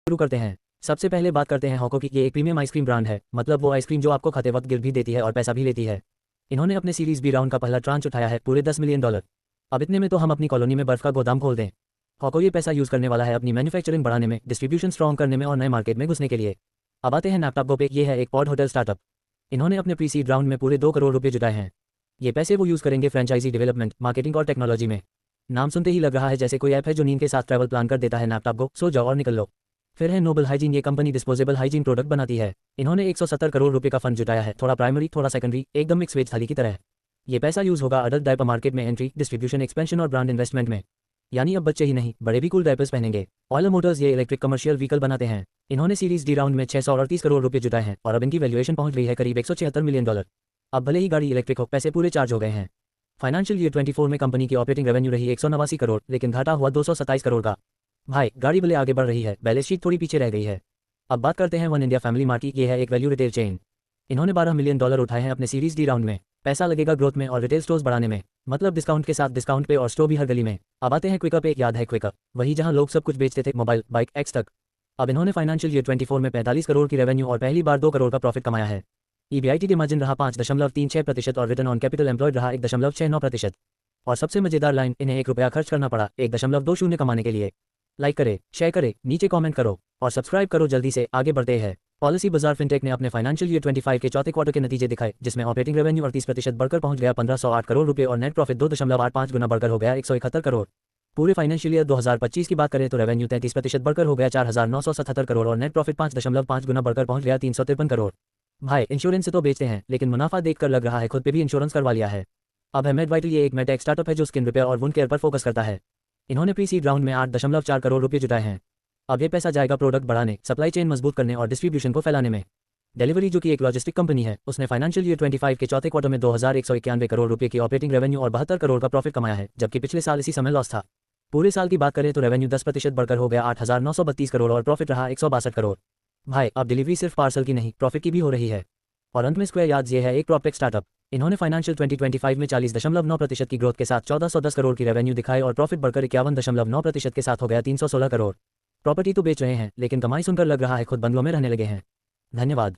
शुरू करते हैं। सबसे पहले बात करते हैं हॉको की। ये एक प्रीमियम आइसक्रीम ब्रांड है, मतलब वो आइसक्रीम जो आपको खाते वक्त गिफ्ट भी देती है और पैसा भी लेती है। इन्होंने अपने सीरीज बी राउंड का पहला ट्रांच उठाया है, पूरे $10 मिलियन। अब इतने में तो हम अपनी कॉलोनी में बर्फ का गोदाम खोल दें। हॉको ये पैसा यूज़ करने वाला है अपनी मैन्युफैक्चरिंग बढ़ाने में, डिस्ट्रीब्यूशन स्ट्रॉन्ग करने में और नए मार्केट में घुसने के लिए। अब आते हैं नैपटॉप पे। ये है एक पॉड होटल स्टार्टअप। इन्होंने अपने प्री सीड राउंड में पूरे 2 करोड़ रुपये जुटाए हैं। ये पैसे वो यूज़ करेंगे फ्रेंचाइजी डेवलपमेंट, मार्केटिंग और टेक्नोलॉजी में। नाम सुनते ही लग रहा है जैसे कोई ऐप है जो नींद के साथ ट्रैवल प्लान कर देता है। नैपटॉप गो, सो जाओ और निकल लो। फिर है नोबल हाइजीन। ये कंपनी डिस्पोजेबल हाइजीन प्रोडक्ट बनाती है। इन्होंने 170 करोड़ रुपये का फंड जुटाया है, थोड़ा प्राइमरी थोड़ा सेकेंडरी, एकदम मिक्स वेज थाली की तरह। ये पैसा यूज़ होगा अडल्ट डायपर मार्केट में एंट्री, डिस्ट्रीब्यूशन एक्सपेंशन और ब्रांड इन्वेस्टमेंट में। यानी अब बच्चे ही नहीं, बड़े भी कूल डायपर्स पहनेंगे। ऑयल मोटर्स ये इलेक्ट्रिक कमर्शियल व्हीकल बनाते हैं। इन्होंने सीरीज डी राउंड में 638 करोड़ रुपये जुटाए हैं और अब इनकी वैल्यूएशन पहुंच गई है करीब $176 मिलियन। अब भले ही गाड़ी इलेक्ट्रिक हो, पैसे पूरे चार्ज हो गए हैं। फाइनेंशियल ईयर 24 में कंपनी की ऑपरेटिंग रेवेन्यू रही 189 करोड़, लेकिन घाटा हुआ 227 करोड़ का। भाई गाड़ी भले आगे बढ़ रही है, बैलेंस शीट थोड़ी पीछे रह गई है। अब बात करते हैं वन इंडिया फैमिली मार्ट की। ये है एक वैल्यू रिटेल चेन। इन्होंने $12 मिलियन उठाए हैं अपने सीरीज डी राउंड में। पैसा लगेगा ग्रोथ में और रिटेल स्टोर्स बढ़ाने में, मतलब डिस्काउंट के साथ डिस्काउंट पे और स्टोर भी हर गली में। अब आते हैं क्विकअप पे। याद है क्विकअप, वही जहां लोग सब कुछ बेचते थे, मोबाइल, बाइक, एक्स तक। अब इन्होंने फाइनेंशियल ईयर 24 में 45 करोड़ की रेवेन्यू और पहली बार 2 करोड़ का प्रॉफिट कमाया है। ईबीआईटी के मार्जिन रहा 5.36% और रिटर्न ऑन कैपिटल एम्प्लॉयड रहा 1.69%। और सबसे मजेदार लाइन, इन्हें ₹1 खर्च करना पड़ा 1.20 कमाने के लिए। लाइक करे, शेयर करे, नीचे कमेंट करो और सब्सक्राइब करो। जल्दी से आगे बढ़ते हैं। पॉलिसी बाजार फिनटेक ने अपने फाइनेंशियल ईयर 25 के चौथे क्वार्टर के नतीजे दिखाए, जिसमें ऑपरेटिंग रेवेन्यू 38% बढ़कर पहुंच गया 1508 करोड़ रुपए और नेट प्रॉफिट 2.85 गुना बढ़कर हो गया 171 करोड़। पूरे फाइनेंशियल ईयर 2025 की बात करें तो रेवेन्यू 33% बढ़कर हो गया 4977 करोड़ और नेट प्रॉफिट 5.5 गुना बढ़कर पहुंच गया 353 करोड़। भाई इंश्योरेंस से तो बेचते हैं, लेकिन मुनाफा देखकर लग रहा है खुद पे भी इंश्योरेंस करवा लिया है। अब है मेडवाइटल। ये एक मेडटेक स्टार्टअप है जो स्किन रिपेयर और वुंड केयर पर फोकस करता है। इन्होंने प्री सीड राउंड में 8.4 करोड़ रुपये जुटाए हैं। अब ये पैसा जाएगा प्रोडक्ट बढ़ाने, सप्लाई चेन मजबूत करने और डिस्ट्रीब्यूशन को फैलाने में। डिलीवरी, जो कि एक लॉजिस्टिक कंपनी है, उसने फाइनेंशियल ईयर 25 के चौथे क्वार्टर में 2191 करोड़ रुपये की ऑपरेटिंग रेवेन्यू और 72 करोड़ का प्रॉफिट कमाया है, जबकि पिछले साल इसी समय लॉस था। पूरे साल की बात करें तो रेवेन्यू 10% बढ़कर हो गया 8,932 करोड़ और प्रॉफिट रहा 162 करोड़। भाई अब डिलीवरी सिर्फ पार्सल की नहीं, प्रॉफिट की भी हो रही है। और अंत में स्क्वायर यार्ड्स। ये है एक प्रॉपटेक स्टार्टअप। इन्होंने फाइनेंशियल 2025 में 40.9% की ग्रोथ के साथ 1410 करोड़ की रेवेन्यू दिखाई और प्रॉफिट बढ़कर 51.9% के साथ हो गया 316 करोड़। प्रॉपर्टी तो बेच रहे हैं, लेकिन कमाई सुनकर लग रहा है खुद बंगलों में रहने लगे हैं। धन्यवाद।